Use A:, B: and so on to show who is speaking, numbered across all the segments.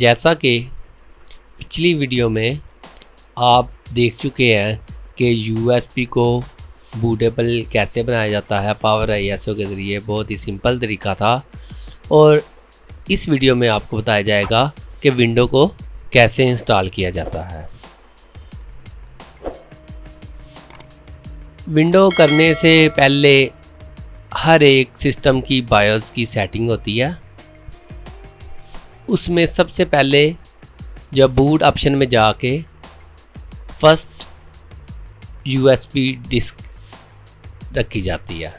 A: जैसा कि पिछली वीडियो में आप देख चुके हैं कि USB को बूटेबल कैसे बनाया जाता है पावर ISO के ज़रिए, बहुत ही सिंपल तरीका था। और इस वीडियो में आपको बताया जाएगा कि विंडो को कैसे इंस्टॉल किया जाता है। विंडो करने से पहले हर एक सिस्टम की बायोस की सेटिंग होती है। उसमें सबसे पहले जब बूट ऑप्शन में जाके फर्स्ट USB डिस्क रखी जाती है।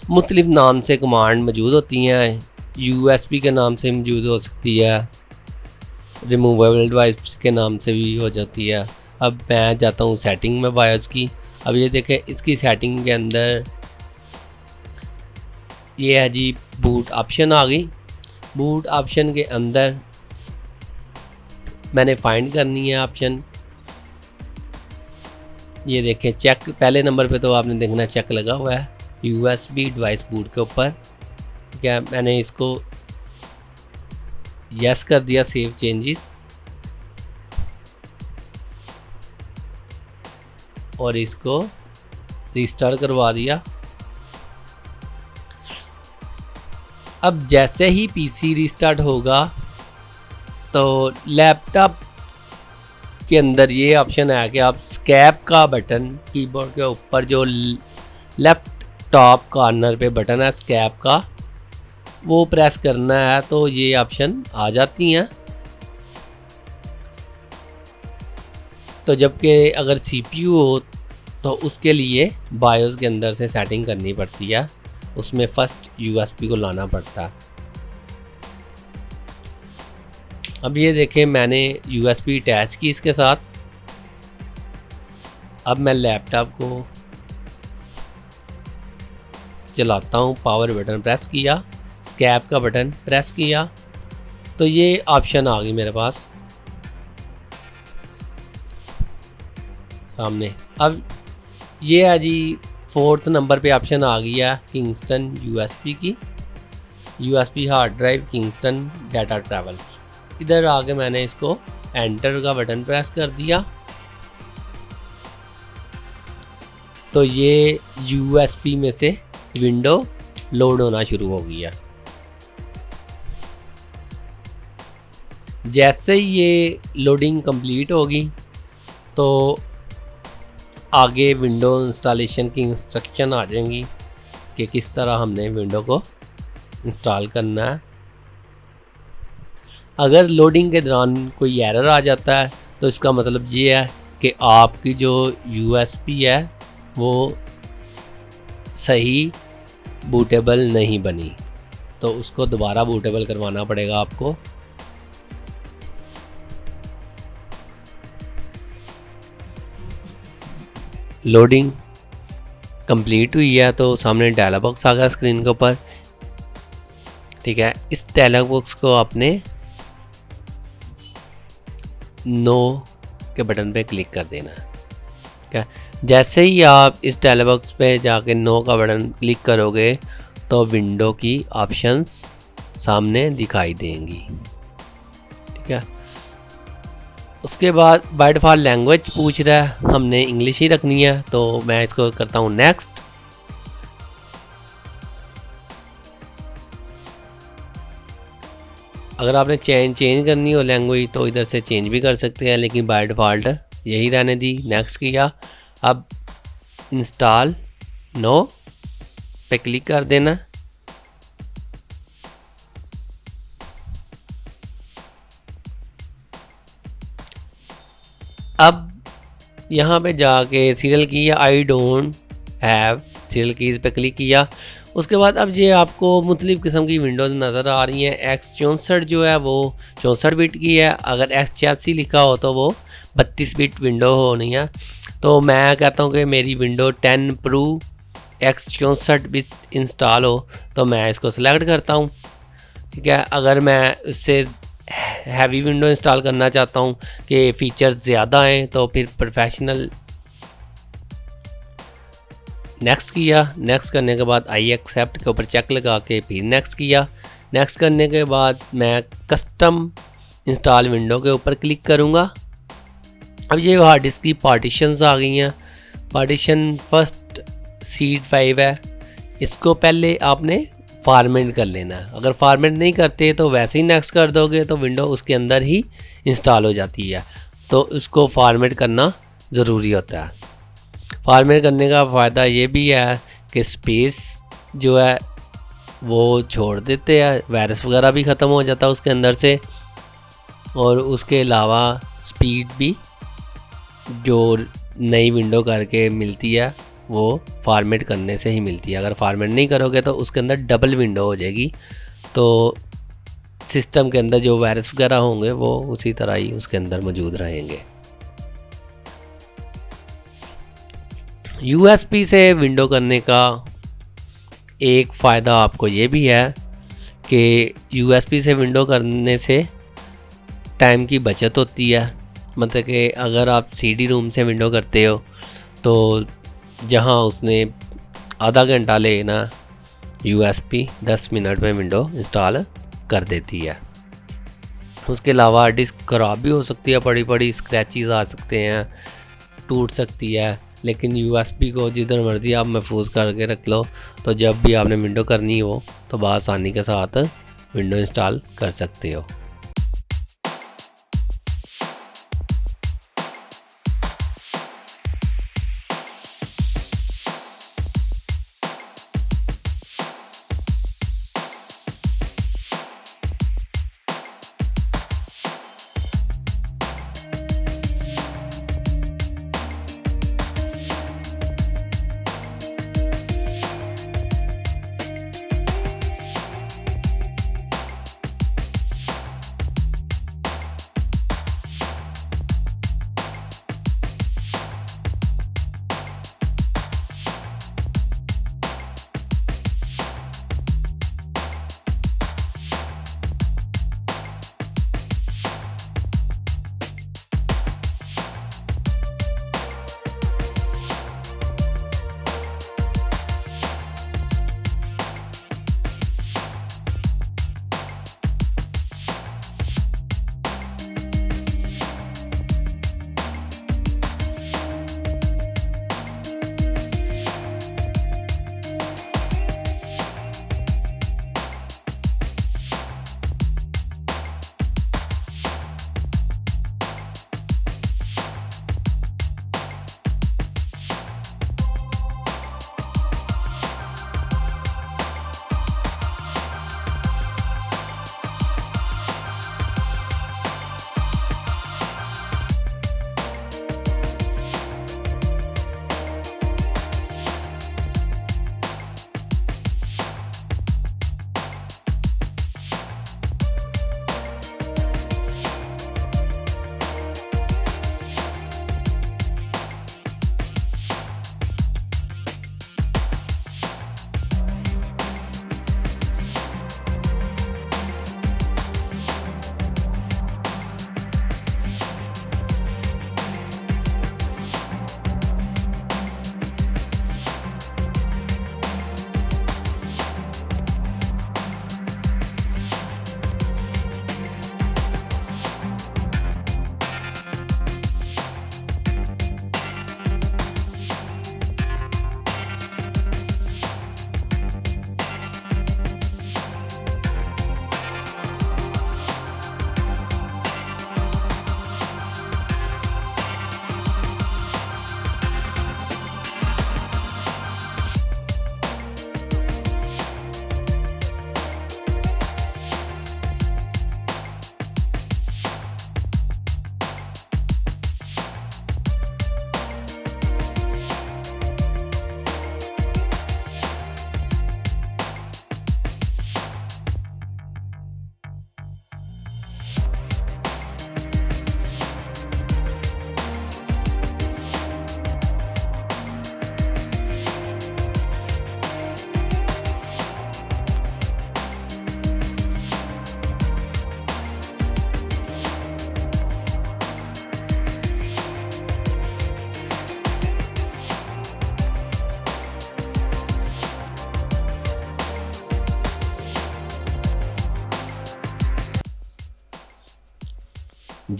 A: मुख्तलिफ नाम से कमांड मौजूद होती हैं, USB के नाम से मौजूद हो सकती है, रिमूवेबल डिवाइस के नाम से भी हो जाती है। अब मैं जाता हूँ सेटिंग में बायोस की। अब ये देखें, इसकी सेटिंग के अंदर ये है जी बूट ऑप्शन आ गई। बूट ऑप्शन के अंदर मैंने फाइंड करनी है ऑप्शन। ये देखें चेक, पहले नंबर पे तो आपने देखना चेक लगा हुआ है USB डिवाइस बूट के ऊपर। क्या मैंने इसको यस कर दिया, सेव चेंजेस, और इसको रिस्टार्ट करवा दिया। अब जैसे ही PC रिस्टार्ट होगा तो लैपटॉप के अंदर ये ऑप्शन है कि आप स्केप का बटन, कीबोर्ड के ऊपर जो लेफ्ट टॉप कॉर्नर पे बटन है स्केप का, वो प्रेस करना है तो ये ऑप्शन आ जाती हैं। तो जबकि अगर CPU हो तो उसके लिए बायोस के अंदर से सेटिंग करनी पड़ती है, उसमें फर्स्ट USB को लाना पड़ता है। अब ये देखें मैंने USB अटैच की इसके साथ। अब मैं लैपटॉप को चलाता हूँ, पावर बटन प्रेस किया, स्केप का बटन प्रेस किया तो ये ऑप्शन आ गई मेरे पास सामने। अब ये है जी 4th नंबर पे ऑप्शन आ गया किंगस्टन USB की, USB hard drive Kingston data travel. इधर आके मैंने इसको एंटर का बटन प्रेस कर दिया तो ये USB में से विंडो लोड होना शुरू हो गया। जैसे ही ये लोडिंग कंप्लीट होगी तो आगे विंडो इंस्टॉलेशन की इंस्ट्रक्शन आ जाएंगी कि किस तरह हमने विंडो को इंस्टॉल करना है। अगर लोडिंग के दौरान कोई एरर आ जाता है तो इसका मतलब ये है कि आपकी जो USB है वो सही बूटेबल नहीं बनी, तो उसको दोबारा बूटेबल करवाना पड़ेगा आपको। लोडिंग कंप्लीट हुई है तो सामने डायलॉग बॉक्स आ गया स्क्रीन के ऊपर, ठीक है। इस डायलॉग बॉक्स को आपने नो के बटन पे क्लिक कर देना है, ठीक है। जैसे ही आप इस डायलॉग बॉक्स पे जाके नो का बटन क्लिक करोगे तो विंडो की ऑप्शंस सामने दिखाई देंगी, ठीक है। उसके बाद बाय डिफ़ॉल्ट लैंग्वेज पूछ रहा है, हमने इंग्लिश ही रखनी है तो मैं इसको करता हूँ नेक्स्ट। अगर आपने चेंज करनी हो लैंग्वेज तो इधर से चेंज भी कर सकते हैं, लेकिन बाय डिफ़ॉल्ट यही रहने दी। नेक्स्ट किया, अब इंस्टॉल नो पे क्लिक कर देना। अब यहाँ पे जाके सीरियल की I don't have serial keys पे क्लिक किया। उसके बाद अब ये आपको मुख्तलिफ़ किस्म की विंडोज़ नज़र आ रही हैं। X64 जो है वो 64 बिट की है, अगर X86 लिखा हो तो वो 32 बिट विंडो होनी है। तो मैं कहता हूँ कि मेरी window 10 pro X64 bit install हो तो मैं इसको सिलेक्ट करता हूँ, ठीक है। अगर मैं उससे हैवी विंडो इंस्टॉल करना चाहता हूँ कि फ़ीचर्स ज़्यादा हैं तो फिर प्रोफेशनल नेक्स्ट किया। नेक्स्ट करने के बाद आई एक्सेप्ट के ऊपर चेक लगा के फिर नेक्स्ट किया। नेक्स्ट करने के बाद मैं कस्टम इंस्टॉल विंडो के ऊपर क्लिक करूँगा। अब ये हार्ड डिस्क की पार्टीशंस आ गई हैं। पार्टीशन फर्स्ट सीड 5 है, इसको पहले आपने फॉर्मेट कर लेना है। अगर फॉर्मेट नहीं करते तो वैसे ही नेक्स्ट कर दोगे तो विंडो उसके अंदर ही इंस्टॉल हो जाती है, तो उसको फॉर्मेट करना ज़रूरी होता है। फॉर्मेट करने का फ़ायदा ये भी है कि स्पेस जो है वो छोड़ देते हैं, वायरस वगैरह भी ख़त्म हो जाता है उसके अंदर से, और उसके अलावा स्पीड भी जो नई विंडो करके मिलती है वो फॉर्मेट करने से ही मिलती है। अगर फॉर्मेट नहीं करोगे तो उसके अंदर डबल विंडो हो जाएगी, तो सिस्टम के अंदर जो वायरस वगैरह होंगे वो उसी तरह ही उसके अंदर मौजूद रहेंगे। यूएसबी से विंडो करने का एक फ़ायदा आपको ये भी है कि यूएसबी से विंडो करने से टाइम की बचत होती है। मतलब कि अगर आप सीडी रूम से विंडो करते हो तो जहां उसने आधा घंटा लेना, यूएसबी 10 मिनट में विंडो इंस्टॉल कर देती है। उसके अलावा डिस्क ख़राब भी हो सकती है, बड़ी बड़ी स्क्रैचेस आ सकते हैं, टूट सकती है, लेकिन यूएसबी को जिधर मर्जी आप महफूज करके रख लो, तो जब भी आपने विंडो करनी हो तो बआसानी के साथ विंडो इंस्टॉल कर सकते हो।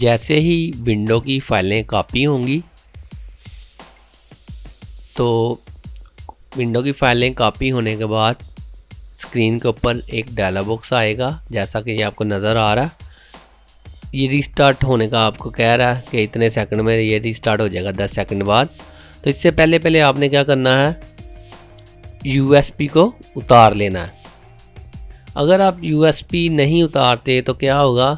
A: जैसे ही विंडो की फाइलें कॉपी होंगी तो विंडो की फाइलें कॉपी होने के बाद स्क्रीन के ऊपर एक डायलॉग बॉक्स आएगा, जैसा कि ये आपको नज़र आ रहा है। ये रीस्टार्ट होने का आपको कह रहा है कि इतने सेकंड में ये रीस्टार्ट हो जाएगा 10 सेकंड बाद। तो इससे पहले आपने क्या करना है, USB को उतार लेना है। अगर आप USB नहीं उतारते तो क्या होगा,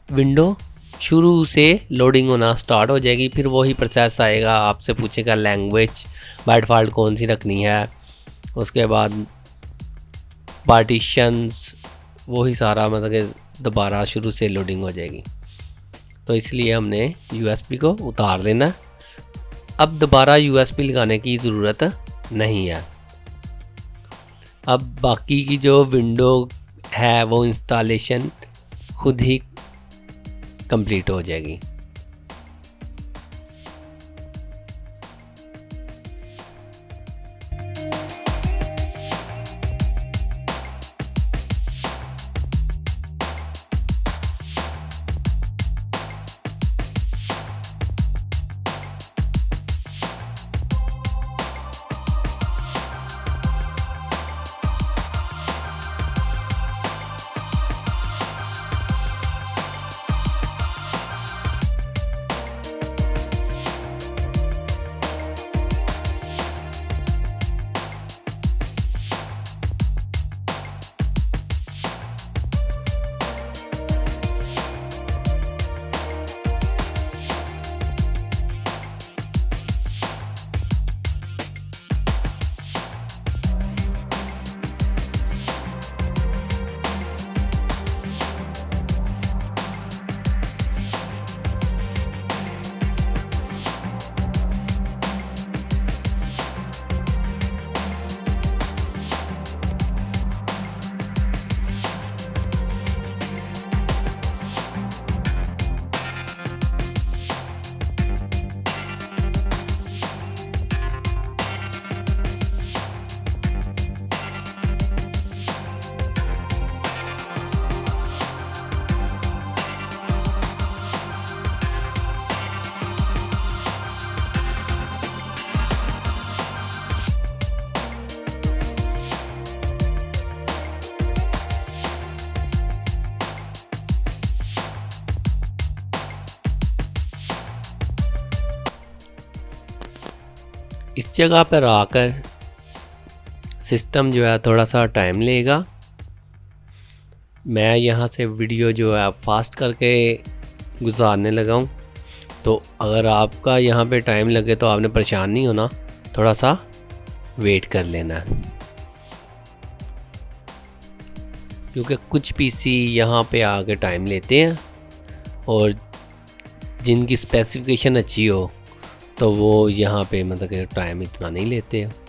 A: विंडो शुरू से लोडिंग होना स्टार्ट हो जाएगी। फिर वही प्रोसेस आएगा, आपसे पूछेगा लैंग्वेज बाय डिफ़ॉल्ट कौन सी रखनी है, उसके बाद पार्टीशंस, वही सारा मतलब कि दोबारा शुरू से लोडिंग हो जाएगी। तो इसलिए हमने USB को उतार लेना। अब दोबारा USB लगाने की ज़रूरत नहीं है। अब बाकी की जो विंडो है वो इंस्टॉलेशन खुद ही कंप्लीट हो जाएगी। इस जगह पर आकर सिस्टम जो है थोड़ा सा टाइम लेगा। मैं यहाँ से वीडियो जो है फास्ट करके गुजारने लगा हूँ, तो अगर आपका यहाँ पे टाइम लगे तो आपने परेशान नहीं होना, थोड़ा सा वेट कर लेना है। क्योंकि कुछ पीसी यहाँ पे आके टाइम लेते हैं और जिनकी स्पेसिफिकेशन अच्छी हो तो वो यहाँ पे मतलब कि टाइम इतना नहीं लेते हैं।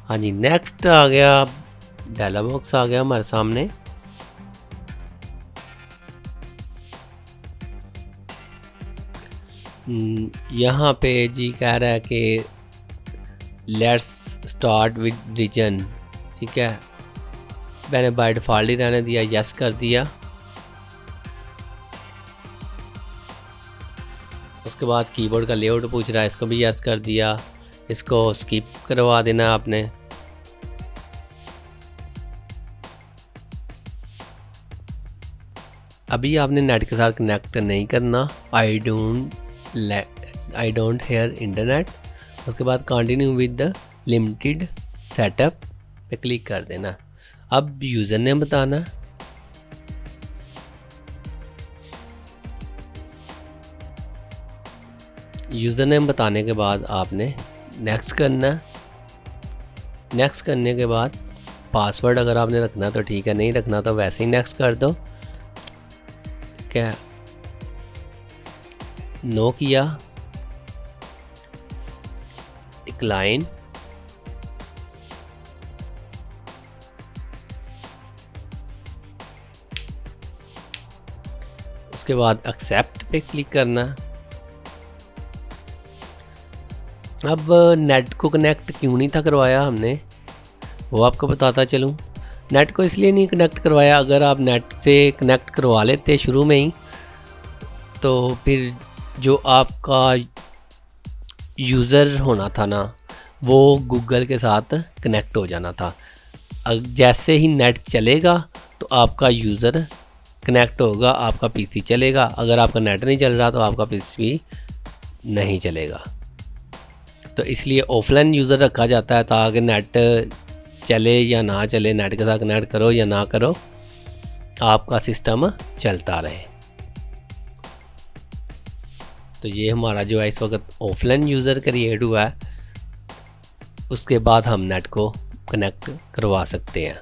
A: हाँ जी, नेक्स्ट आ गया, डायलॉग बॉक्स आ गया हमारे सामने। यहाँ पे जी कह रहा है कि लेट्स स्टार्ट विद रीजन, ठीक है। मैंने बाय डिफ़ॉल्ट ही रहने दिया, यस कर दिया। उसके बाद कीबोर्ड का लेआउट पूछ रहा है, इसको भी यस कर दिया। इसको स्किप करवा देना है आपने। अभी आपने नेट के साथ कनेक्ट नहीं करना, आई डोंट हेयर इंटरनेट। उसके बाद continue with the limited setup पे क्लिक कर देना। अब यूज़र नेम बताना, यूज़र नेम बताने के बाद आपने नेक्स्ट करना। नेक्स्ट करने के बाद पासवर्ड अगर आपने रखना तो ठीक है, नहीं रखना तो वैसे ही नेक्स्ट कर दो। ठीक है, नो किया, डिक्लाइन, उसके बाद एक्सेप्ट पे क्लिक करना। अब नेट को कनेक्ट क्यों नहीं था करवाया हमने, वो आपको बताता चलूँ। नेट को इसलिए नहीं कनेक्ट करवाया, अगर आप नेट से कनेक्ट करवा लेते शुरू में ही तो फिर जो आपका यूज़र होना था ना, वो गूगल के साथ कनेक्ट हो जाना था। जैसे ही नेट चलेगा तो आपका यूज़र कनेक्ट होगा, आपका पीसी चलेगा। अगर आपका नेट नहीं चल रहा तो आपका पीसी नहीं चलेगा। तो इसलिए ऑफलाइन यूज़र रखा जाता है ताकि नेट चले या ना चले, नेट के साथ कनेक्ट करो या ना करो, आपका सिस्टम चलता रहे। तो ये हमारा जो है इस वक्त ऑफलाइन यूज़र क्रिएट हुआ है, उसके बाद हम नेट को कनेक्ट करवा सकते हैं।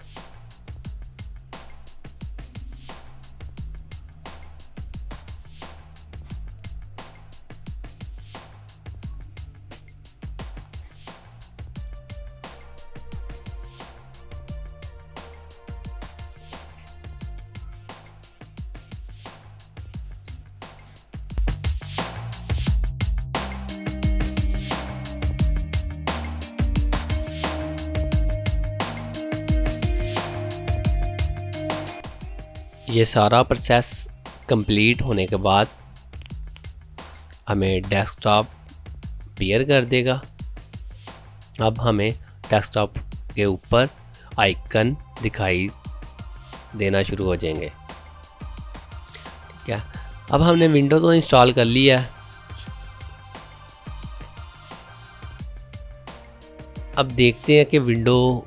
A: ये सारा प्रोसेस कंप्लीट होने के बाद हमें डेस्कटॉप अपीयर कर देगा। अब हमें डेस्कटॉप के ऊपर आइकन दिखाई देना शुरू हो जाएंगे। ठीक है, अब हमने विंडो तो इंस्टॉल कर लिया है। अब देखते हैं कि विंडो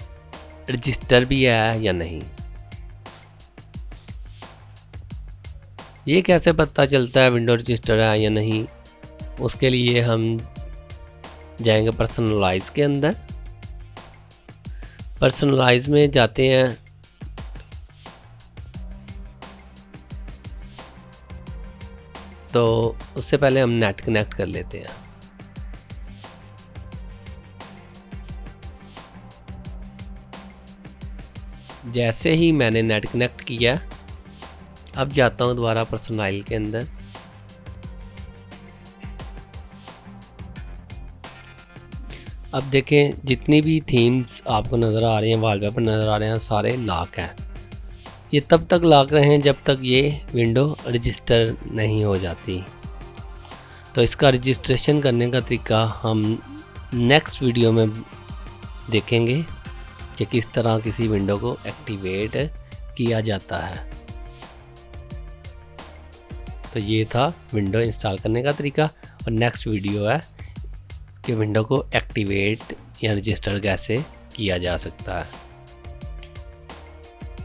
A: रजिस्टर भी है या नहीं। ये कैसे पता चलता है विंडो रजिस्टर है या नहीं, उसके लिए हम जाएंगे पर्सनलाइज के अंदर। पर्सनलाइज में जाते हैं, तो उससे पहले हम नेट कनेक्ट कर लेते हैं। जैसे ही मैंने नेट कनेक्ट किया, अब जाता हूँ दोबारा पर्सनलाइज के अंदर। अब देखें जितनी भी थीम्स आपको नज़र आ रही हैं, वॉलपेपर नज़र आ रहे हैं, सारे लॉक हैं। ये तब तक लॉक रहे हैं जब तक ये विंडो रजिस्टर नहीं हो जाती। तो इसका रजिस्ट्रेशन करने का तरीका हम नेक्स्ट वीडियो में देखेंगे कि किस तरह किसी विंडो को एक्टिवेट किया जाता है। तो ये था विंडो इंस्टॉल करने का तरीका, और नेक्स्ट वीडियो है कि विंडो को एक्टिवेट या रजिस्टर कैसे किया जा सकता है।